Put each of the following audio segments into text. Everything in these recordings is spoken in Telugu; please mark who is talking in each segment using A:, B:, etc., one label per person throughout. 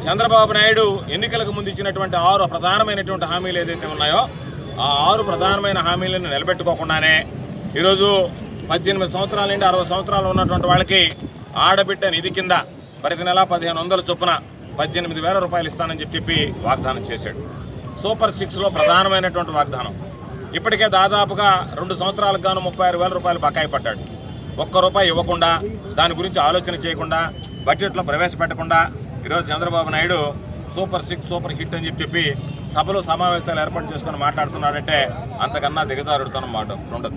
A: చంద్రబాబు నాయుడు ఎన్నికలకు ముందు ఇచ్చినటువంటి 6 ప్రధానమైనటువంటి హామీలు ఏదైతే ఉన్నాయో ఆ 6 ప్రధానమైన హామీలను నిలబెట్టుకోకుండానే ఈరోజు 18 సంవత్సరాల నుండి 60 సంవత్సరాలు ఉన్నటువంటి వాళ్ళకి ఆడబిడ్డ నిధి కింద ప్రతి నెల 1500 చొప్పున 18,000 రూపాయలు ఇస్తానని చెప్పి వాగ్దానం చేశాడు. సూపర్ 6లో ప్రధానమైనటువంటి వాగ్దానం. ఇప్పటికే దాదాపుగా 2 సంవత్సరాలకు గాను 36,000 రూపాయలు బకాయి పడ్డాడు. ₹1 ఇవ్వకుండా, దాని గురించి ఆలోచన చేయకుండా, బడ్జెట్లో ప్రవేశపెట్టకుండా ఈరోజు Chandrababu Naidu super 6 super hit అని చెప్పి సభలో సమావేశాలు ఏర్పాటు చేసుకుని మాట్లాడుతున్నాడంటే అంతకన్నా దిగజారుడుతనం మాట ఉండదు.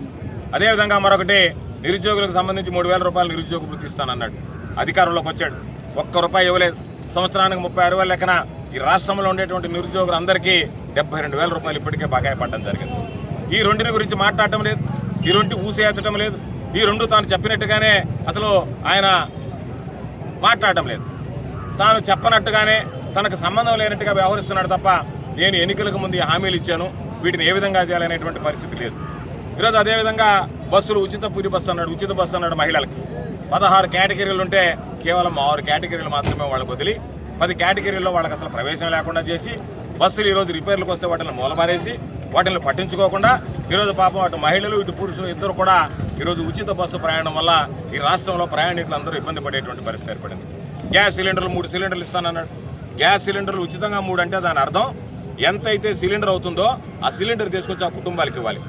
A: అదేవిధంగా మరొకటి, నిరుద్యోగులకు సంబంధించి 3,000 రూపాయలు నిరుద్యోగ వృత్తి ఇస్తానన్నాడు. అధికారంలోకి వచ్చాడు, ₹1 ఇవ్వలేదు. సంవత్సరానికి 36,000 లెక్కన ఈ రాష్ట్రంలో ఉండేటువంటి నిరుద్యోగులందరికీ 72,000 రూపాయలు ఇప్పటికే బకాయి పడడం జరిగింది. ఈ రెండింటి గురించి మాట్లాడటం లేదు, ఈ రెండు ఊసేయటం లేదు, ఈ రెండు తాను చెప్పినట్టుగానే అసలు ఆయన మాట్లాడటం లేదు. తాను చెప్పనట్టుగానే తనకు సంబంధం లేనట్టుగా వ్యవహరిస్తున్నాడు తప్ప నేను ఎన్నికలకు ముందు హామీలు ఇచ్చాను, వీటిని ఏ విధంగా చేయాలనేటువంటి పరిస్థితి లేదు. ఈరోజు అదేవిధంగా బస్సులు ఉచిత పూరి బస్సు అన్నాడు, ఉచిత బస్సు అన్నాడు. మహిళలకి 16 కేటగిరీలు ఉంటే కేవలం 6 కేటగిరీలు మాత్రమే వాళ్ళకు వదిలి 10 కేటగిరీల్లో వాళ్ళకి అసలు ప్రవేశం లేకుండా చేసి బస్సులు ఈరోజు రిపేర్లకు వస్తే వాటిని మూలమారేసి వాటిని పట్టించుకోకుండా ఈరోజు పాపం అటు మహిళలు ఇటు పురుషులు ఇద్దరు కూడా ఈరోజు ఉచిత బస్సు ప్రయాణం వల్ల ఈ రాష్ట్రంలో ప్రయాణికులు అందరూ ఇబ్బంది పడేటువంటి పరిస్థితి ఏర్పడింది. గ్యాస్ సిలిండర్లు 3 సిలిండర్లు ఇస్తానన్నాడు. గ్యాస్ సిలిండర్లు ఉచితంగా 3 అంటే దాని అర్థం ఎంతైతే సిలిండర్ అవుతుందో ఆ సిలిండర్ తీసుకొచ్చి ఆ కుటుంబాలకు ఇవ్వాలి.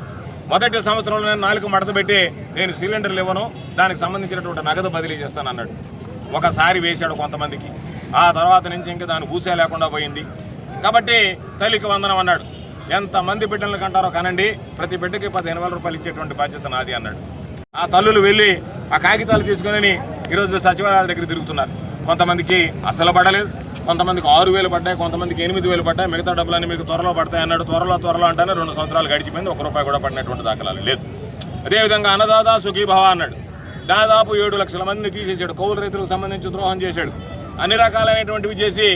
A: మొదటి సంవత్సరంలో నేను 4 మడత పెట్టి నేను సిలిండర్లు ఇవ్వను, దానికి సంబంధించినటువంటి నగదు బదిలీ చేస్తానన్నాడు. ఒకసారి వేశాడు కొంతమందికి, ఆ తర్వాత నుంచి ఇంకా దాని ఊసే లేకుండా పోయింది. కాబట్టి తల్లికి వందనం అన్నాడు. ఎంతమంది బిడ్డలను కంటారో కనండి, ప్రతి బిడ్డకి 15,000 రూపాయలు ఇచ్చేటువంటి బాధ్యత నాది అన్నాడు. ఆ తల్లులు వెళ్ళి ఆ కాగితాలు తీసుకుని ఈరోజు సచివాలయాల దగ్గర తిరుగుతున్నారు. కొంతమందికి అసలు పడలేదు, కొంతమందికి 6,000 పడ్డాయి, కొంతమందికి 8,000 పడ్డాయి. మిగతా డబ్బులన్నీ మీకు త్వరలో పడతాయి అన్నాడు. త్వరలో అంటేనే 2 సంవత్సరాలు గడిచిపోయింది, ₹1 కూడా పడినటువంటి దాఖలాలు లేదు. అదేవిధంగా అన్నదాత సుఖీభవ అన్నాడు. దాదాపు 7 లక్షల మందిని తీసేసాడు. కౌలు రైతులకు సంబంధించి ద్రోహం చేశాడు. అన్ని రకాలైనటువంటివి చేసి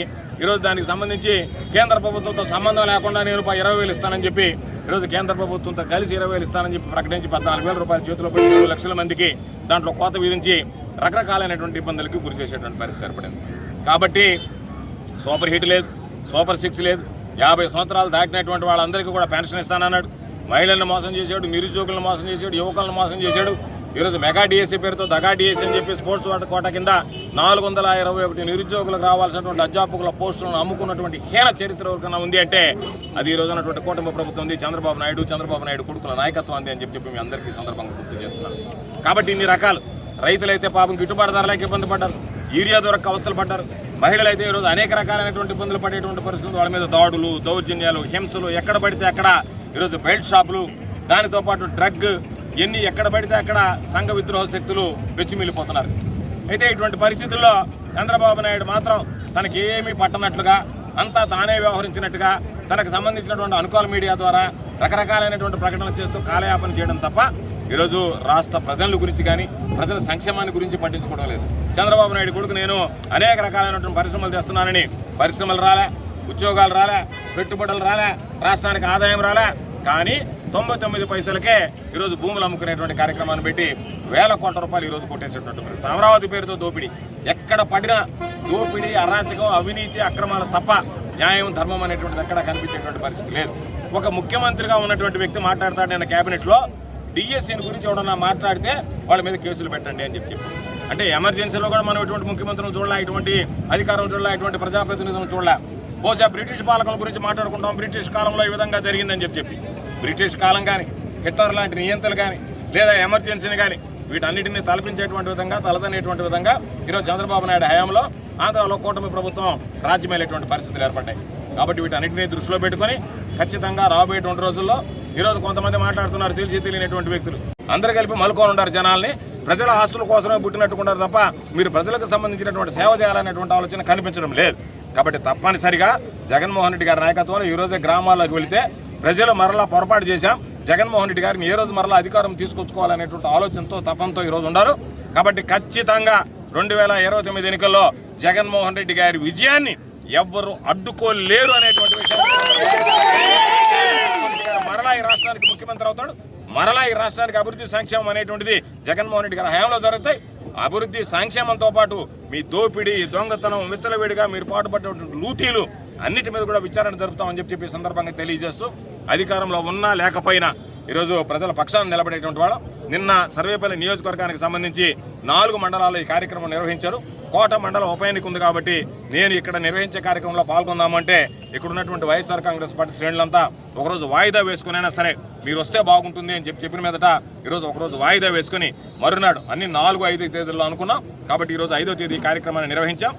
A: ఈరోజు దానికి సంబంధించి కేంద్ర ప్రభుత్వంతో సంబంధం లేకుండా నేను 20,000 ఇస్తానని చెప్పి ఈరోజు కేంద్ర ప్రభుత్వంతో కలిసి 20,000 ఇస్తానని చెప్పి ప్రకటించి 14,000 రూపాయలు చేతిలో పెట్టి 7 లక్షల మందికి దాంట్లో కోత విధించి రకరకాలైనటువంటి ఇబ్బందులకి గురి చేసేటువంటి పరిస్థితి ఏర్పడింది. కాబట్టి సూపర్ హిట్ లేదు, సూపర్ 6 లేదు. 50 సంవత్సరాలు దాటినటువంటి వాళ్ళందరికీ కూడా పెన్షన్ ఇస్తానన్నాడు. మహిళలను మోసం చేశాడు, నిరుద్యోగులను మోసం చేశాడు, యువకులను మోసం చేశాడు. ఈరోజు మెగా డిఎస్సీ పేరుతో దగా డిఎస్సీ అని చెప్పి స్పోర్ట్స్ కోట కింద 421 నిరుద్యోగులకు రావాల్సినటువంటి అధ్యాపకుల పోస్టులను అమ్ముకున్నటువంటి హీన చరిత్ర ఎవరికైనా ఉంది అంటే అది ఈ రోజు ఉన్నటువంటి కూటమి ప్రభుత్వం ఉంది, చంద్రబాబు నాయుడు కొడుకుల నాయకత్వం ఉంది అని చెప్పి మీ అందరికీ సందర్భంగా గుర్తు చేస్తున్నాను. కాబట్టి ఇన్ని రకాలు, రైతులైతే పాపం గిట్టుబాటు ధరలకు ఇబ్బంది పడ్డారు, యూరియా దొరక్క అవస్థలు పడ్డారు. మహిళలైతే ఈరోజు అనేక రకాలైనటువంటి ఇబ్బందులు పడేటువంటి పరిస్థితులు, వాళ్ళ మీద దాడులు, దౌర్జన్యాలు, హింసలు, ఎక్కడ పడితే అక్కడ ఈరోజు బెల్ట్ షాపులు, దానితో పాటు డ్రగ్, ఎన్ని ఎక్కడ పడితే అక్కడ సంఘ విద్రోహ శక్తులు వెచ్చిమిల్లిపోతున్నారు. అయితే ఇటువంటి పరిస్థితుల్లో చంద్రబాబు నాయుడు మాత్రం తనకి ఏమీ పట్టనట్లుగా, అంతా తానే వ్యవహరించినట్టుగా తనకు సంబంధించినటువంటి అనుకూల మీడియా ద్వారా రకరకాలైనటువంటి ప్రకటనలు చేస్తూ కాలయాపన చేయడం తప్ప ఈరోజు రాష్ట్ర ప్రజల గురించి కానీ ప్రజల సంక్షేమాన్ని గురించి పట్టించుకోవడం లేదు. చంద్రబాబు నాయుడు కొడుకు నేను అనేక రకాలైనటువంటి పరిశ్రమలు తెస్తున్నానని పరిశ్రమలు రాలే, ఉద్యోగాలు రాలే, పెట్టుబడులు రాలే, రాష్ట్రానికి ఆదాయం రాలే. కానీ 99 పైసలకే ఈరోజు భూములు అమ్ముకునేటువంటి కార్యక్రమాన్ని పెట్టి వేల కోట్ల రూపాయలు ఈరోజు కొట్టేసేటువంటి పరిస్థితి. అమరావతి పేరుతో దోపిడీ, ఎక్కడ పడినా దోపిడీ, అరాచకం, అవినీతి, అక్రమాలు తప్ప న్యాయం, ధర్మం అనేటువంటిది ఎక్కడ కనిపించేటువంటి పరిస్థితి లేదు. ఒక ముఖ్యమంత్రిగా ఉన్నటువంటి వ్యక్తి మాట్లాడతాడు నేను క్యాబినెట్లో, డిఎస్సీని గురించి ఎవడన్నా మాట్లాడితే వాళ్ళ మీద కేసులు పెట్టండి అని చెప్పి. అంటే ఎమర్జెన్సీలో కూడా మనం ఇటువంటి ముఖ్యమంత్రులను చూడలే, ఇటువంటి అధికారం చూడలే, ఇటువంటి ప్రజాప్రతినిధులను చూడలే. బహుశా బ్రిటిష్ పాలకుల గురించి మాట్లాడుకుంటాం, బ్రిటిష్ కాలంలో ఈ విధంగా జరిగిందని చెప్పి. బ్రిటిష్ కాలం కానీ, హిట్లర్ లాంటి నియంతలు కానీ, లేదా ఎమర్జెన్సీని కానీ వీటన్నిటిని తలపించేటువంటి విధంగా, తలదనేటువంటి విధంగా ఈరోజు చంద్రబాబు నాయుడు హయాంలో ఆంధ్రాలో కూటమి ప్రభుత్వం రాజ్యమేలేటువంటి పరిస్థితులు ఏర్పడ్డాయి. కాబట్టి వీటన్నిటిని దృష్టిలో పెట్టుకొని ఖచ్చితంగా రాబోయేటువంటి రోజుల్లో ఈరోజు కొంతమంది మాట్లాడుతున్నారు, తెలియనటువంటి వ్యక్తులు అందరూ కలిపి మలుకొని ఉంటారు జనాల్ని. ప్రజల ఆస్తుల కోసమే పుట్టినట్టుకుంటారు తప్ప మీరు ప్రజలకు సంబంధించినటువంటి సేవ చేయాలనేటువంటి ఆలోచన కనిపించడం లేదు. కాబట్టి తప్పనిసరిగా జగన్మోహన్ రెడ్డి గారి నాయకత్వంలో ఈరోజే గ్రామాల్లోకి వెళితే ప్రజలు మరలా పొరపాటు చేశాం, జగన్మోహన్ రెడ్డి గారిని ఏ రోజు మరలా అధికారం తీసుకొచ్చుకోవాలనేటువంటి ఆలోచనతో, తపంతో ఈరోజు ఉన్నారు. కాబట్టి ఖచ్చితంగా 2029 ఎన్నికల్లో జగన్మోహన్ రెడ్డి గారి విజయాన్ని ఎవ్వరూ అడ్డుకోలేరు అనేటువంటి విషయం. మరలా ఈ రాష్ట్రానికి ముఖ్యమంత్రి అవుతాడు, మరలా ఈ రాష్ట్రానికి అభివృద్ధి సంక్షేమం అనేటువంటిది జగన్మోహన్ రెడ్డి గారి హయాంలో జరుగుతాయి. అభివృద్ధి సంక్షేమంతో పాటు మీ దోపిడీ దొంగతనం విచ్చలవిడిగా మీరు పాటుపడినటువంటి లూటీలు అన్నిటి మీద కూడా విచారణ జరుపుతామని చెప్పి సందర్భంగా తెలియజేస్తూ అధికారంలో ఉన్నా లేకపోయినా ఈరోజు ప్రజల పక్షాన్ని నిలబడేటువంటి వాళ్ళు నిన్న సర్వేపల్లి నియోజకవర్గానికి సంబంధించి 4 మండలాల్లో ఈ కార్యక్రమం నిర్వహించారు. కోట మండలం ఉప ఎన్నిక ఉంది కాబట్టి నేను ఇక్కడ నిర్వహించే కార్యక్రమంలో పాల్గొందామంటే ఇక్కడ ఉన్నటువంటి వైఎస్ఆర్ కాంగ్రెస్ పార్టీ శ్రేణులంతా ఒకరోజు వాయిదా వేసుకునైనా సరే మీరు వస్తే బాగుంటుంది అని చెప్పిన మీదట ఈరోజు ఒకరోజు వాయిదా వేసుకుని మరునాడు అన్ని 4, 5 తేదీల్లో అనుకున్నాం. కాబట్టి ఈరోజు 5వ తేదీ కార్యక్రమాన్ని నిర్వహించాం.